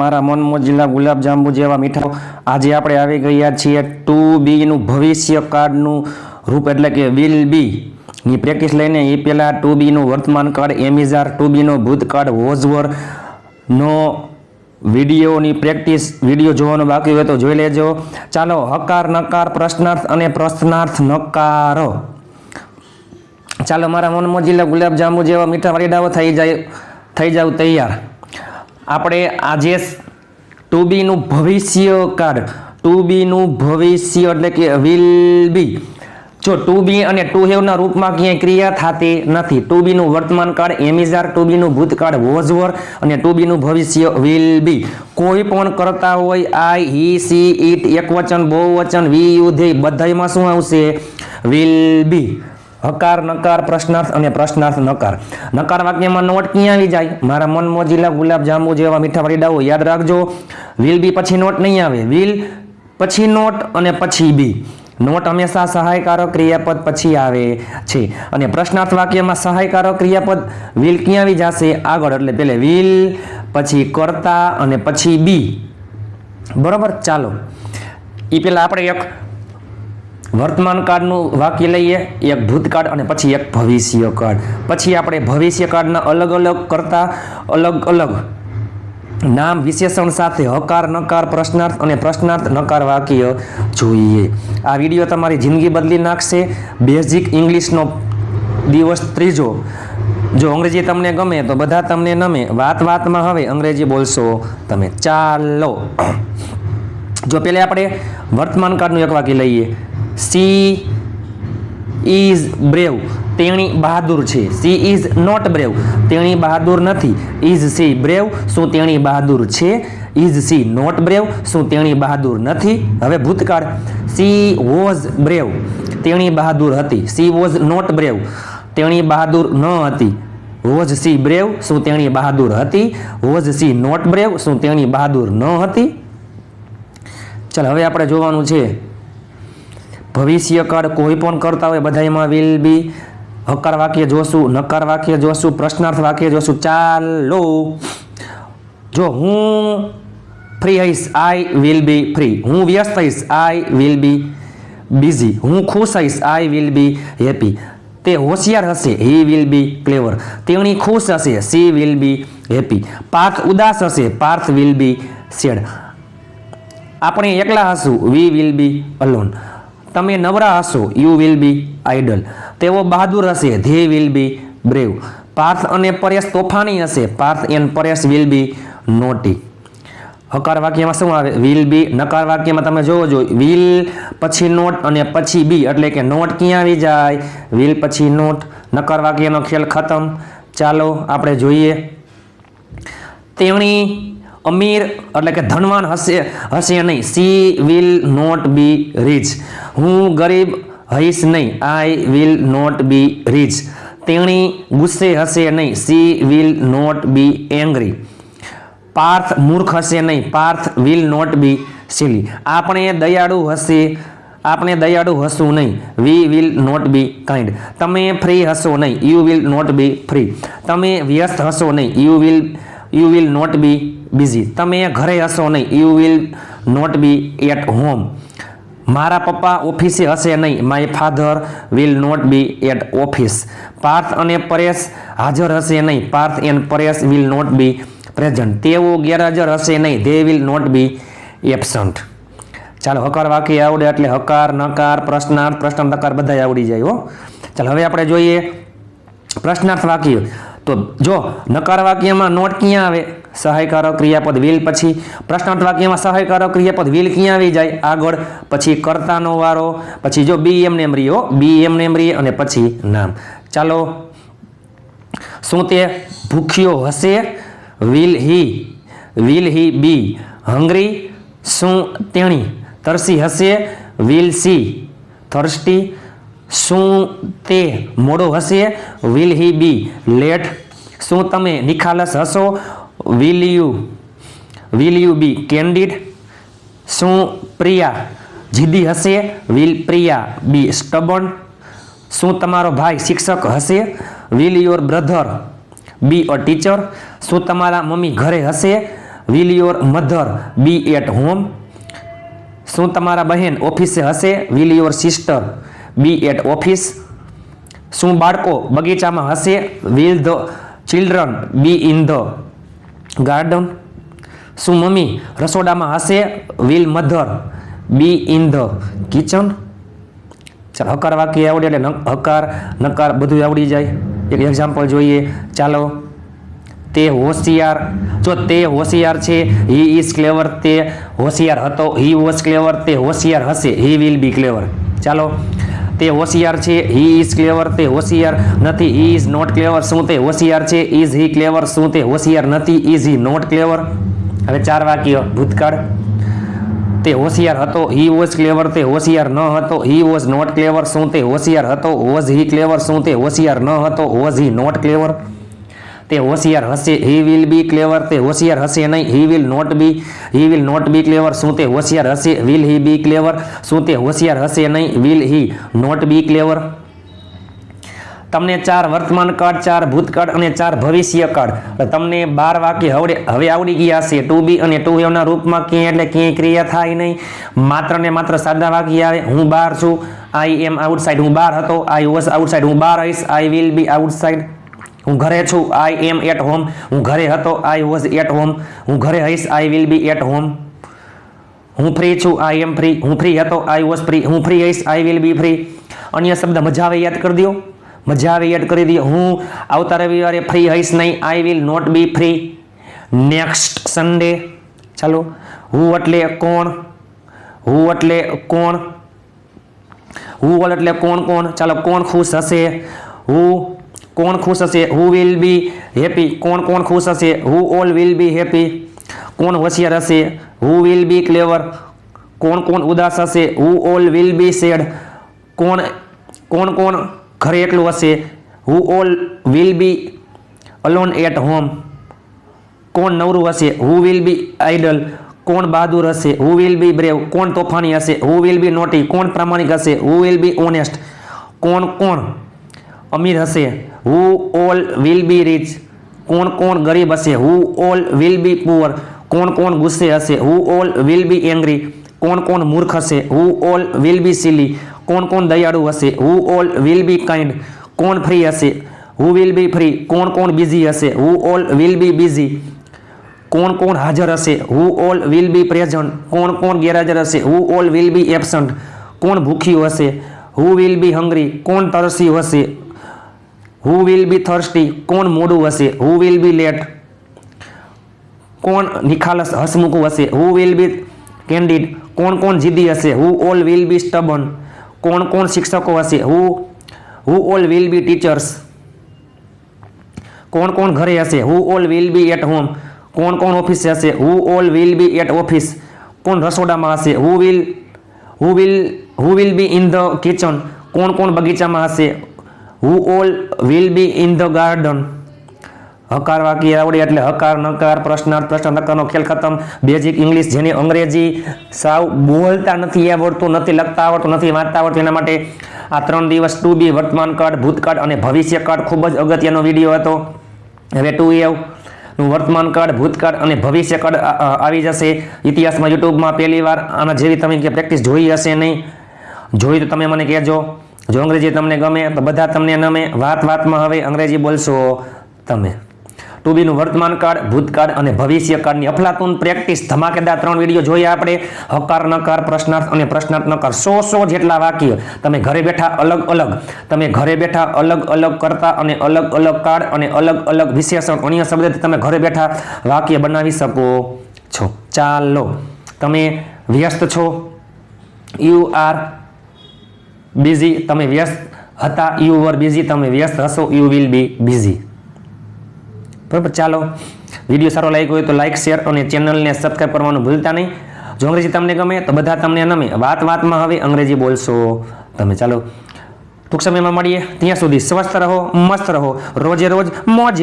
मारा मन मोजिला गुलाब जांबू जेवा मीठा। आज आपणे आवी गया छीए 2B નું ભવિષ્ય કાળનું રૂપ એટલે કે વિલ બી ની પ્રેક્ટિસ લઈને એ પહેલા 2B નું વર્તમાન કાળ એમિઝાર, 2B નો ભૂતકાળ વોઝવર નો વિડીયોની પ્રેક્ટિસ વિડીયો જોવાનો બાકી હોય તો જોઈ લેજો। ચાલો હકાર નકાર પ્રશ્નાર્થ અને પ્રશ્નાર્થ નકારો। ચાલો મારા મન મોજીલા ગુલાબ જાંબુ જેવા મીઠા વરીડાઓ થઈ જાવ તૈયાર। આપણે આજે 2B નું ભવિષ્ય કાળ 2B નું ભવિષ્ય એટલે કે વિલ બી। જો 2B અને ટુ હેવ ના રૂપમાં ક્યાંય ક્રિયા થતી નથી। 2B નું વર્તમાન કાળ એમિઝાર, 2B નું ભૂતકાળ વોઝવર અને 2B નું ભવિષ્ય વિલ બી। કોઈ પણ કરતા હોય આઈ, હી, સી, ઇટ, એકવચન, બહુવચન, વી, યુ, ધે બધાયમાં શું આવશે? Will be. હકાર નકાર પ્રશ્નાર્થ અને પ્રશ્નાર્થ નકાર। નકાર વાક્યમાં નોટ ક્યાં આવી જાય? મારા મન મોજીલા ગુલાબ જાંબુ જેવા મીઠા વરીડાઓ યાદ રાખજો, વિલ બી પછી નોટ નહીં આવે। વિલ પછી નોટ અને પછી બી। નોટ હંમેશા સહાયકારક ક્રિયાપદ પછી આવે છે અને પ્રશ્નાર્થ વાક્યમાં સહાયકારક ક્રિયાપદ વિલ ક્યાં આવી જશે? આગળ, એટલે પેલે વિલ પછી કરતા અને પછી બી। બરોબર, ચાલો એ પેલા આપણે એક વર્તમાન કાળનું વાક્ય લઈએ, એક ભૂતકાળ અને પછી એક ભવિષ્ય કાળ। પછી આપણે ભવિષ્ય કાળના અલગ અલગ કરતા અલગ અલગ નામ વિશેષણ સાથે હકાર નકાર પ્રશ્નાર્થ અને પ્રશ્નાર્થ નકાર વાક્ય જોઈએ। આ વિડીયો તમારી જિંદગી બદલી નાખશે। બેઝિક ઇંગ્લિશનો દિવસ ત્રીજો। જો અંગ્રેજી તમને ગમે તો બધા તમને નમે, વાત વાતમાં હવે અંગ્રેજી બોલશો તમે। ચાલો જો પહેલા આપણે વર્તમાન કાળનું એક વાક્ય લઈએ। સી ઇઝ બ્રેવ, તેણી બહાદુર છે। સી ઇઝ નોટ બ્રેવ, તેણી બહાદુર નથી। ઇઝ સી બ્રેવ, શું તેણી બહાદુર છે? ઇઝ સી નોટ બ્રેવ, શું તેણી બહાદુર નથી? હવે ભૂતકાળ, સી વોઝ બ્રેવ, તેણી બહાદુર હતી। સી વોઝ નોટ બ્રેવ, તેણી બહાદુર ન હતી। વોઝ સી બ્રેવ, શું તેણી બહાદુર હતી? વોઝ સી નોટ બ્રેવ, શું તેણી બહાદુર ન હતી? ચાલો હવે આપણે જોવાનું છે ભવિષ્ય કાળ કોઈ પણ કરતા હોય બધાયમાં વિલ બી। હકાર વાક્ય જોશું, નકાર વાક્ય જોશું, પ્રશ્નાર્થ વાક્ય જોશું। ચાલો જો હું ફ્રી હઈશ, આઈ વિલ બી ફ્રી। હું વ્યસ્ત હઈશ, આઈ વિલ બી બિઝી। હું ખુશ હઈશ, આઈ વિલ બી હેપી। તે હોશિયાર હશે, હી વિલ બી ક્લેવર। તેણી ખુશ હશે, she will be happy. Parth ઉદાસ હશે, પાર્થ વિલ બી સેડ। આપણે એકલા હશું, વી વિલ બી અલોન। તમે નવરા હશો, યુ વિલ બી આઇડલ। તેઓ બહાદુર હશે, they will be brave. Parth અને પરેશ તોફાની હશે, Parth and Paresh will be naughty. હકાર વાક્યમાં શું આવે? Will be. નકાર વાક્યમાં તમે જોવો જો વિલ પછી નોટ અને પછી બી, એટલે કે નોટ ક્યાં આવી જાય? વિલ પછી નોટ। નકાર વાક્યનો ખેલ ખતમ। ચાલો આપણે જોઈએ। તેણી અમીર એટલે કે ધનવાન હશે નહીં, she will not be rich. હું ગરીબ હઈશ નહીં, I will not be rich. તેણી ગુસ્સે હશે નહીં, she will not be angry. Parth મૂર્ખ હશે નહીં, Parth will not be silly. આપણે દયાળુ હશું નહીં, we will not be kind. તમે ફ્રી હશો નહીં, you will not be free. તમે વ્યસ્ત હશો નહીં, you will not be busy. તમે ઘરે હશો નહીં, you will not be at home. મારા પપ્પા ઓફિસે હશે નહીં, my father will not be at office. Parth અને પરેશ હાજર હશે નહીં, Parth and Paresh will not be present. તેઓ ગેરહાજર હશે નહીં, they will not be absent. ચાલો હકાર વાક્ય આવડે એટલે હકાર નકાર પ્રશ્નાર્થ પ્રશ્ન નકાર બધા આવડી જાય હો। ચાલો હવે આપણે જોઈએ પ્રશ્નાર્થ વાક્ય। તો જો નકાર વાક્યમાં નોટ ક્યાં આવે? સહાયકારક ક્રિયાપદ વિલ પછી। પ્રશ્નાર્થ વાક્યમાં સહાયકારક ક્રિયાપદ વિલ ક્યાં આવી જાય? આગળ, પછી કર્તાનો વારો, પછી જો બી એમ નેમ રીઓ, બી એમ નેમ રી અને પછી નામ। ચાલો, શું તે ભૂખ્યો હશે? Will he be hungry? શું તેણી તરસી હશે? Will she thirsty? શું તે મોડો હશે? Will he be late? શું તમે નિખાલસ હશો? Will you be candid? શું પ્રિયા જીદી હશે? Will Priya be stubborn? શું તમારો ભાઈ શિક્ષક હશે? Will your brother be a teacher? શું તમારા મમ્મી ઘરે હશે? Will your mother be at home? શું તમારા બહેન ઓફિસે હશે? Will your sister B at office? શું બાળકો બગીચામાં હશે? Will the children be in the garden? શું મમ્મી રસોડામાં હશે? Will mother be in the kitchen? ચાલો હકાર વાક્ય આવડે એટલે હકાર નકાર બધું આવડી જાય. એક એક્ઝામ્પલ જોઈએ. ચાલો, તે હોશિયાર, જો તે હોશિયાર છે, હી ઇઝ ક્લેવર, તે હોશિયાર હતો, હી વોઝ ક્લેવર, તે હોશિયાર હશે, હી વિલ બી ક્લેવર. ચાલો, તે હોશિયાર છે, હી ઇઝ ક્લેવર, તે હોશિયાર નથી, હી ઇઝ નોટ ક્લેવર. શું તે હોશિયાર છે? ઇઝ હી ક્લેવર? શું તે હોશિયાર નથી? ઇઝ હી નોટ ક્લેવર? હવે 4 વાક્ય. ભૂતકાળ, તે હોશિયાર હતો, હી વોઝ ક્લેવર, તે હોશિયાર ન હતો, હી વોઝ નોટ ક્લેવર. શું તે હોશિયાર હતો? વોઝ હી ક્લેવર? શું તે હોશિયાર ન હતો? વોઝ હી નોટ ક્લેવર? તે હોશિયાર હશે, હી વિલ બી ક્લેવર, તે હોશિયાર હશે નહીં, હી વિલ નોટ બી ક્લેવર. શું તે હોશિયાર હશે? વિલ હી બી ક્લેવર? શું તે હોશિયાર હશે નહીં, વિલ હી નોટ બી ક્લેવર? તમને 4 વર્તમાન કાળ, 4 ભૂતકાળ અને 4 ભવિષ્ય કાળ, તમને 12 વાક્ય હવે આવડી ગયા હશે. ટુ બી અને ટુ હેવ ના રૂપમાં ક્યાંય એટલે ક્યાંય ક્રિયા થાય નહીં, માત્ર ને માત્ર સાદા વાક્ય આવે. હું બહાર છું, આઈ એમ આઉટસાઇડ, હું બહાર હતો, આઈ વોઝ આઉટસાઇડ, હું બહાર આવીશ, આઈ વિલ બી આઉટસાઇડ. હું ઘરે છું, આઈ એમ એટ હોમ, હું ઘરે હતો, આઈ વોઝ એટ હોમ, હું ઘરે હઈશ, I will be at home. હું ફ્રી છું, આઈ એમ ફ્રી, હું ફ્રી હતો, આઈ વોઝ ફ્રી, હું ફ્રી હઈશ, આઈ વિલ બી ફ્રી. અન્ય શબ્દ મજા આવે યાદ કરી દો, મજા આવે યાદ કરી દો. હું આવતા રવિવારે ફ્રી હઈશ નહીં, I will not be free next Sunday. ચાલો, હું એટલે કોણ, હું એટલે કોણ, હું ઓલ એટલે કોણ કોણ. ચાલો, કોણ ખુશ હશે? હું કોણ ખુશ હશે? Who will be happy. કોણ કોણ ખુશ હશે? Who all will be happy. કોણ હોશિયાર હશે? Who will be clever. કોણ કોણ ઉદાસ હશે? Who all will be sad. કોણ કોણ ઘરે એકલું હશે? Who all will be alone at home. કોણ નવરું હશે? Who will be idle. કોણ બહાદુર હશે? Who will be brave. કોણ તોફાની હશે? Who will be naughty. કોણ પ્રામાણિક હશે? Who will be honest. કોણ અમીર હશે? Who all will B rich. કોણ ગરીબ હશે? Who all will B poor. કોણ ગુસ્સે હશે? Who all will B angry. કોણ મૂર્ખ હશે? Who all will B silly. કોણ દયાળુ હશે? Who all will B kind. કોણ ફ્રી હશે? Who will be free. કોણ બિઝી હશે? Who all will B busy. કોણ હાજર હશે? Who all will B present. કોણ ગેરહાજર હશે? Who all will be absent. કોણ ભૂખ્યું હશે? Who will be hungry. કોણ તરસ્યું હશે? Who will be thirsty. કોણ મોડું હશે? Who will be late. કોણ નિખાલસ હસમુખું હશે? Who will be candid. કોણ જીદી હશે? Who all will be stubborn. કોણ શિક્ષકો હશે? Who all will be teachers. કોણ ઘરે હશે? Who all will be at home. કોણ ઓફિસે હશે? Who all will be at office. કોણ રસોડામાં હશે? Who will be in the kitchen. કોણ બગીચામાં હશે? Who all will be in the garden. હકાર વાક્ય આવડે એટલે હકાર નકાર પ્રશ્નાર્થ પ્રશ્ન નકારનો ખેલ ખતમ. બેઝિક ઇંગ્લિશ, જેને અંગ્રેજી સાવ બોલતા નથી આવડતું, નથી લખતા આવડતું, નથી વાંચતા આવડતું, એના માટે આ 3 દિવસ 2B વર્તમાન કાળ, ભૂતકાળ અને ભવિષ્ય કાળ ખૂબ જ અગત્યનો વિડીયો હતો. હવે 2A નું વર્તમાન કાળ, ભૂતકાળ અને ભવિષ્ય કાળ આવી જશે. ઇતિહાસમાં યુટ્યુબમાં પહેલી વાર આના જેવી તમે કે પ્રેક્ટિસ જોઈ હશે નહીં. જોઈ તો તમે મને કહેજો. જો અંગ્રેજી તમને ગમે તો બધા તમને નમે. વાતમાં હવે અંગ્રેજી બોલશો તમે. 2B નું વર્તમાન કાળ, ભૂતકાળ અને ભવિષ્ય કાળની અફલાતુન પ્રેક્ટિસ ધમાકેદાર 3 વિડીયો જોયા આપણે. હકાર નકાર પ્રશ્નાર્થ અને પ્રશ્નાર્થ નકાર 100 જેટલા વાક્ય તમે ઘરે બેઠા અલગ કરતા અને અલગ કાળ અને અલગ વિશેષણ અન્ય શબ્દથી તમે ઘરે બેઠા વાક્ય બનાવી શકો છો. ચાલો, તમે વ્યસ્ત છો? You are busy. તમે વ્યસ્ત હતા, યુ વર બિઝી. તમે વ્યસ્ત હશો, યુ વિલ બી બિઝી. બરાબર. ચાલો, વિડીયો સારો લાગ્યો હોય તો લાઇક, શેર અને ચેનલને સબસ્ક્રાઈબ કરવાનું ભૂલતા નહીં. જો અંગ્રેજી તમને ગમે તો બધા તમને નમે. વાતમાં હવે અંગ્રેજી બોલશો તમે. ચાલો, ટૂંક સમયમાં મળીએ. ત્યાં સુધી સ્વસ્થ રહો, મસ્ત રહો, રોજે રોજ મોજ.